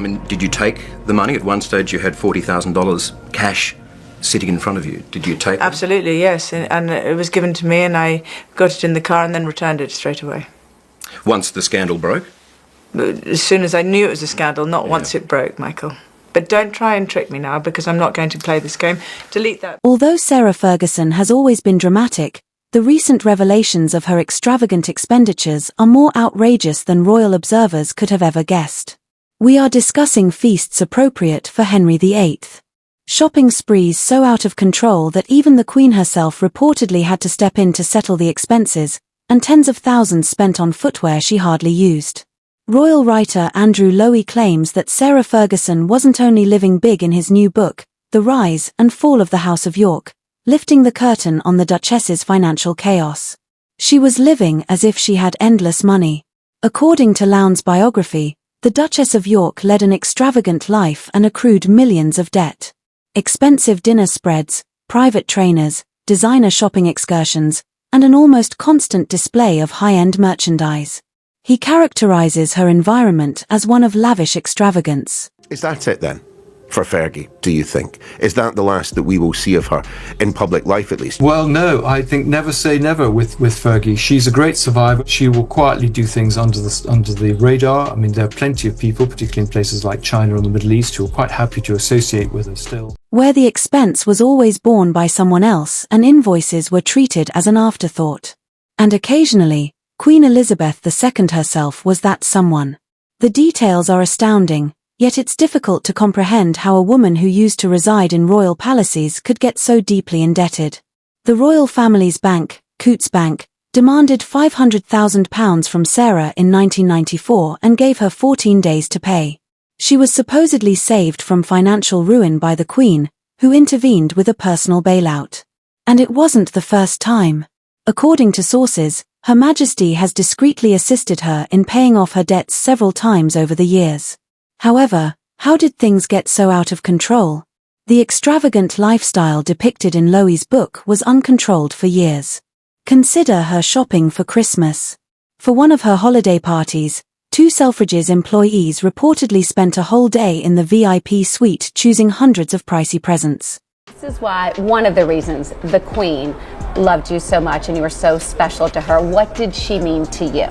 I mean, did you take the money? At one stage you had $40,000 cash sitting in front of you. Did you take it? Absolutely, yes. And it was given to me and I got it in the car and then returned it straight away. Once the scandal broke? As soon as I knew it was a scandal, not once it broke, Michael. But don't try and trick me now, because I'm not going to play this game. Delete that. Although Sarah Ferguson has always been dramatic, the recent revelations of her extravagant expenditures are more outrageous than royal observers could have ever guessed. We are discussing feasts appropriate for Henry VIII. Shopping sprees so out of control that even the Queen herself reportedly had to step in to settle the expenses, and tens of thousands spent on footwear she hardly used. Royal writer Andrew Lowy claims that Sarah Ferguson wasn't only living big in his new book, The Rise and Fall of the House of York, lifting the curtain on the Duchess's financial chaos. She was living as if she had endless money. According to Lowndes' biography, the Duchess of York led an extravagant life and accrued millions of debt. Expensive dinner spreads, private trainers, designer shopping excursions, and an almost constant display of high-end merchandise. He characterizes her environment as one of lavish extravagance. Is that it then, for Fergie, do you think? Is that the last that we will see of her, in public life at least? Well, no, I think never say never with Fergie. She's a great survivor. She will quietly do things under the radar. I mean, there are plenty of people, particularly in places like China and the Middle East, who are quite happy to associate with her still. Where the expense was always borne by someone else and invoices were treated as an afterthought. And occasionally, Queen Elizabeth II herself was that someone. The details are astounding, yet it's difficult to comprehend how a woman who used to reside in royal palaces could get so deeply indebted. The royal family's bank, Coutts Bank, demanded £500,000 from Sarah in 1994 and gave her 14 days to pay. She was supposedly saved from financial ruin by the Queen, who intervened with a personal bailout. And it wasn't the first time. According to sources, Her Majesty has discreetly assisted her in paying off her debts several times over the years. However, how did things get so out of control? The extravagant lifestyle depicted in Lowy's book was uncontrolled for years. Consider her shopping for Christmas. For one of her holiday parties, two Selfridges employees reportedly spent a whole day in the VIP suite choosing hundreds of pricey presents. This is why, one of the reasons the Queen loved you so much and you were so special to her. What did she mean to you?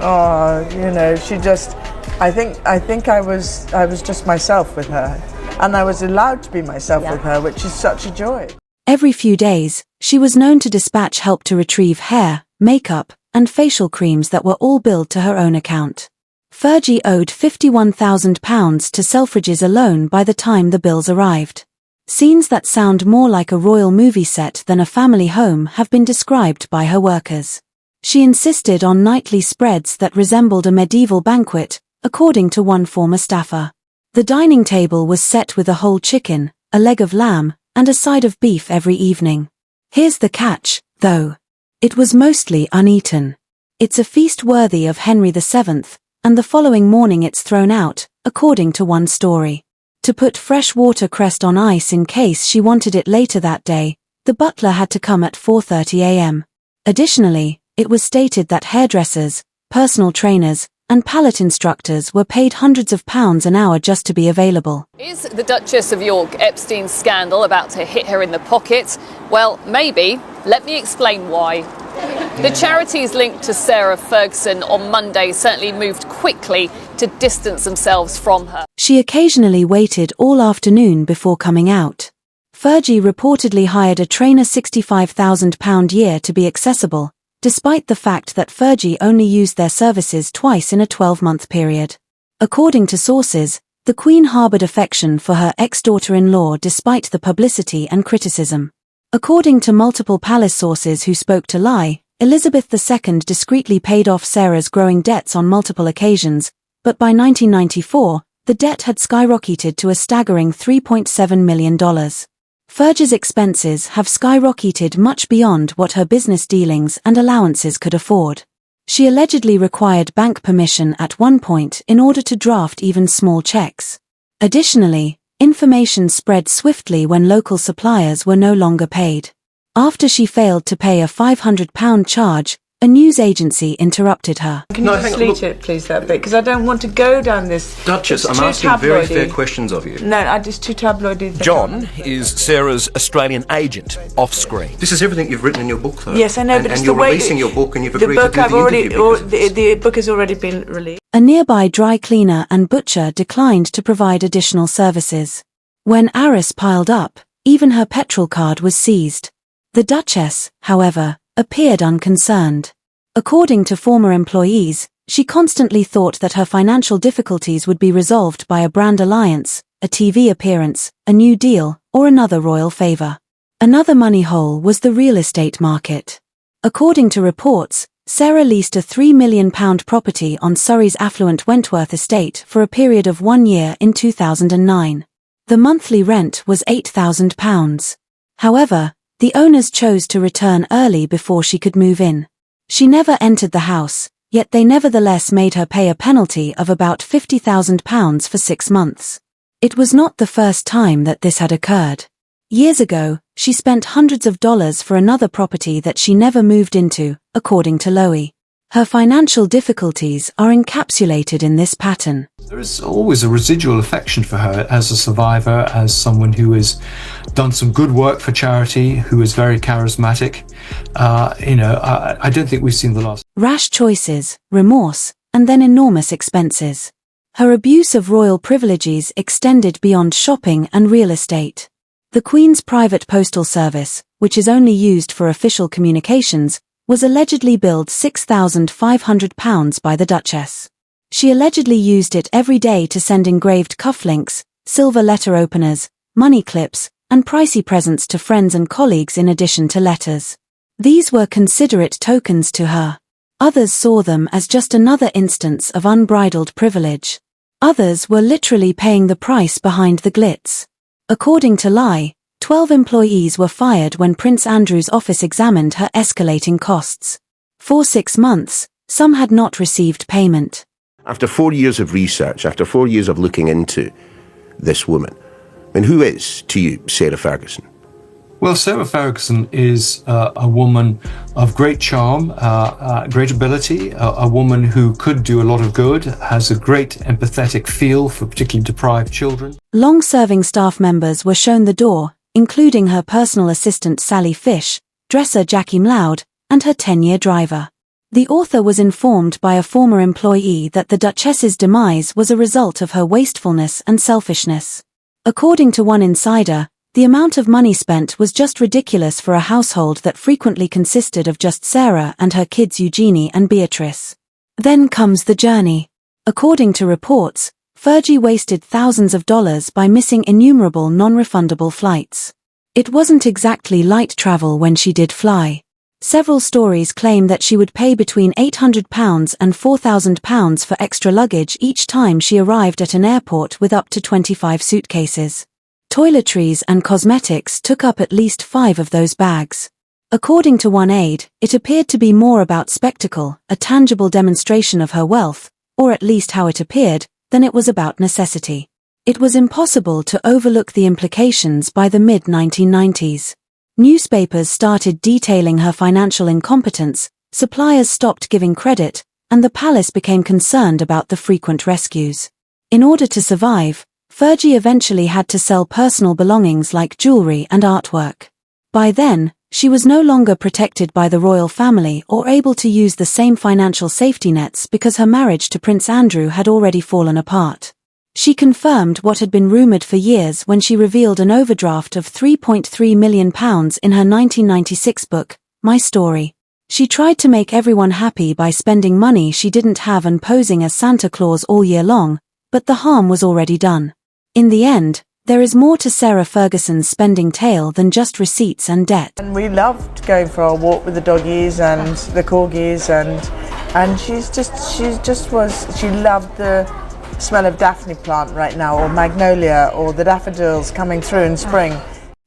Oh, you know, she just, I think I was just myself with her. And I was allowed to be myself with her, which is such a joy. Every few days, she was known to dispatch help to retrieve hair, makeup, and facial creams that were all billed to her own account. Fergie owed £51,000 to Selfridges alone by the time the bills arrived. Scenes that sound more like a royal movie set than a family home have been described by her workers. She insisted on nightly spreads that resembled a medieval banquet, according to one former staffer. The dining table was set with a whole chicken, a leg of lamb, and a side of beef every evening. Here's the catch, though. It was mostly uneaten. It's a feast worthy of Henry VII, and the following morning it's thrown out, according to one story. To put fresh watercress on ice in case she wanted it later that day, the butler had to come at 4:30 a.m. Additionally, it was stated that hairdressers, personal trainers, and palette instructors were paid hundreds of pounds an hour just to be available. Is the Duchess of York Epstein's scandal about to hit her in the pocket? Well, maybe. Let me explain why. The charities linked to Sarah Ferguson on Monday certainly moved quickly to distance themselves from her. She occasionally waited all afternoon before coming out. Fergie reportedly hired a trainer £65,000 year to be accessible, despite the fact that Fergie only used their services twice in a 12-month period. According to sources, the Queen harboured affection for her ex-daughter-in-law despite the publicity and criticism. According to multiple palace sources who spoke to Lie, Elizabeth II discreetly paid off Sarah's growing debts on multiple occasions, but by 1994, the debt had skyrocketed to a staggering $3.7 million. Fergie's expenses have skyrocketed much beyond what her business dealings and allowances could afford. She allegedly required bank permission at one point in order to draft even small checks. Additionally, information spread swiftly when local suppliers were no longer paid. After she failed to pay a £500 charge, A news agency interrupted her. Can you No, just hang on, delete look. it, please, that bit? Because I don't want to go down this. Duchess, it's I'm too asking very tabloidy. fair questions of you. No, I just too tabloidy. John is Sarah's Australian agent off screen. This is everything you've written in your book, though. Yes, I know, and, but it's and the you're way releasing your book, and you've the agreed book to do I've the already, interview. or, because it's- the book has already been released. A nearby dry cleaner and butcher declined to provide additional services. When arrests piled up, even her petrol card was seized. The Duchess, however, appeared unconcerned. According to former employees, she constantly thought that her financial difficulties would be resolved by a brand alliance, a TV appearance, a new deal, or another royal favour. Another money hole was the real estate market. According to reports, Sarah leased a £3 million property on Surrey's affluent Wentworth estate for a period of 1 year in 2009. The monthly rent was £8,000. However, the owners chose to return early before she could move in. She never entered the house, yet they nevertheless made her pay a penalty of about £50,000 for 6 months. It was not the first time that this had occurred. Years ago, she spent hundreds of dollars for another property that she never moved into, according to Lowy. Her financial difficulties are encapsulated in this pattern. There is always a residual affection for her as a survivor, as someone who has done some good work for charity, who is very charismatic. I don't think we've seen the last. Rash choices, remorse, and then enormous expenses. Her abuse of royal privileges extended beyond shopping and real estate. The Queen's private postal service, which is only used for official communications, was allegedly billed £6,500 by the Duchess. She allegedly used it every day to send engraved cufflinks, silver letter openers, money clips, and pricey presents to friends and colleagues in addition to letters. These were considerate tokens to her. Others saw them as just another instance of unbridled privilege. Others were literally paying the price behind the glitz. According to Lie, 12 employees were fired when Prince Andrew's office examined her escalating costs. For 6 months, some had not received payment. After 4 years of research, after 4 years of looking into this woman, and who is, to you, Sarah Ferguson? Well, Sarah Ferguson is a woman of great charm, great ability, a woman who could do a lot of good, has a great empathetic feel for particularly deprived children. Long-serving staff members were shown the door, including her personal assistant Sally Fish, dresser Jackie Mloud, and her 10-year driver. The author was informed by a former employee that the Duchess's demise was a result of her wastefulness and selfishness. According to one insider, the amount of money spent was just ridiculous for a household that frequently consisted of just Sarah and her kids Eugenie and Beatrice. Then comes the journey. According to reports, Fergie wasted thousands of dollars by missing innumerable non-refundable flights. It wasn't exactly light travel when she did fly. Several stories claim that she would pay between £800 and £4,000 for extra luggage each time she arrived at an airport with up to 25 suitcases. Toiletries and cosmetics took up at least 5 of those bags. According to one aide, it appeared to be more about spectacle, a tangible demonstration of her wealth, or at least how it appeared, than it was about necessity. It was impossible to overlook the implications by the mid-1990s. Newspapers started detailing her financial incompetence, suppliers stopped giving credit, and the palace became concerned about the frequent rescues. In order to survive, Fergie eventually had to sell personal belongings like jewelry and artwork. By then, she was no longer protected by the royal family or able to use the same financial safety nets because her marriage to Prince Andrew had already fallen apart. She confirmed what had been rumoured for years when she revealed an overdraft of £3.3 million in her 1996 book, My Story. She tried to make everyone happy by spending money she didn't have and posing as Santa Claus all year long, but the harm was already done. In the end, there is more to Sarah Ferguson's spending tale than just receipts and debt. And we loved going for our walk with the doggies and the corgis, and she loved the smell of daphne plant right now, or magnolia, or the daffodils coming through in spring.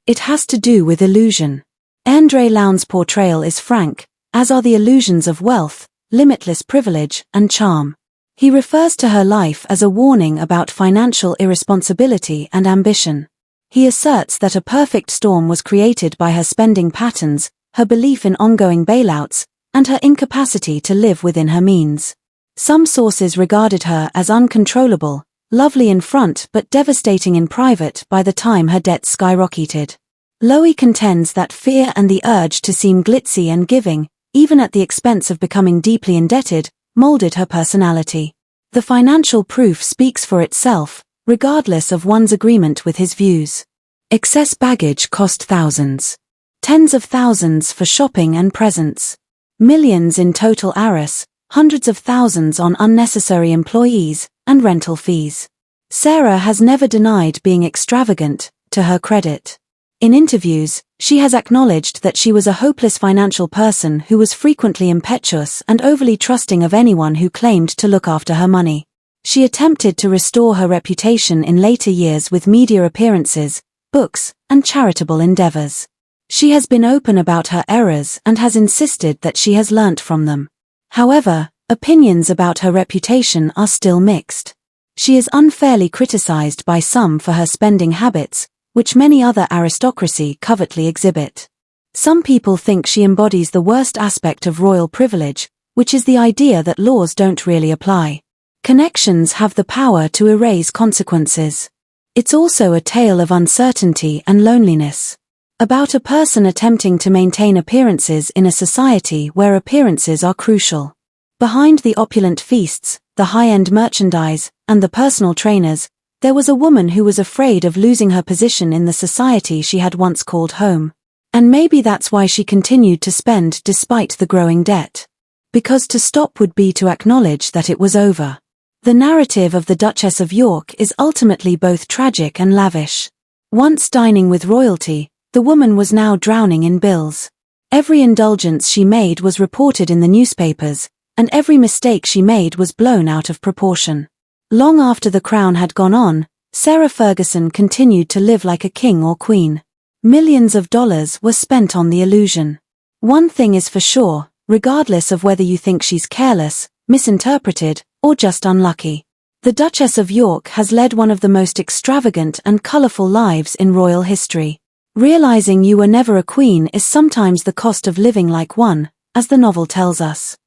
It has to do with illusion. Andre Lowndes' portrayal is frank, as are the illusions of wealth, limitless privilege, and charm. He refers to her life as a warning about financial irresponsibility and ambition. He asserts that a perfect storm was created by her spending patterns, her belief in ongoing bailouts, and her incapacity to live within her means. Some sources regarded her as uncontrollable, lovely in front but devastating in private by the time her debts skyrocketed. Lowy contends that fear and the urge to seem glitzy and giving, even at the expense of becoming deeply indebted, molded her personality. The financial proof speaks for itself, regardless of one's agreement with his views. Excess baggage cost thousands. Tens of thousands for shopping and presents. Millions in total arrears, hundreds of thousands on unnecessary employees and rental fees. Sarah has never denied being extravagant, to her credit. In interviews, she has acknowledged that she was a hopeless financial person who was frequently impetuous and overly trusting of anyone who claimed to look after her money. She attempted to restore her reputation in later years with media appearances, books, and charitable endeavors. She has been open about her errors and has insisted that she has learnt from them. However, opinions about her reputation are still mixed. She is unfairly criticized by some for her spending habits, which many other aristocracy covertly exhibit. Some people think she embodies the worst aspect of royal privilege, which is the idea that laws don't really apply. Connections have the power to erase consequences. It's also a tale of uncertainty and loneliness. About a person attempting to maintain appearances in a society where appearances are crucial. Behind the opulent feasts, the high-end merchandise, and the personal trainers, there was a woman who was afraid of losing her position in the society she had once called home. And maybe that's why she continued to spend despite the growing debt. Because to stop would be to acknowledge that it was over. The narrative of the Duchess of York is ultimately both tragic and lavish. Once dining with royalty, the woman was now drowning in bills. Every indulgence she made was reported in the newspapers, and every mistake she made was blown out of proportion. Long after the crown had gone on, Sarah Ferguson continued to live like a king or queen. Millions of dollars were spent on the illusion. One thing is for sure, regardless of whether you think she's careless, misinterpreted, or just unlucky. The Duchess of York has led one of the most extravagant and colorful lives in royal history. Realizing you were never a queen is sometimes the cost of living like one, as the novel tells us.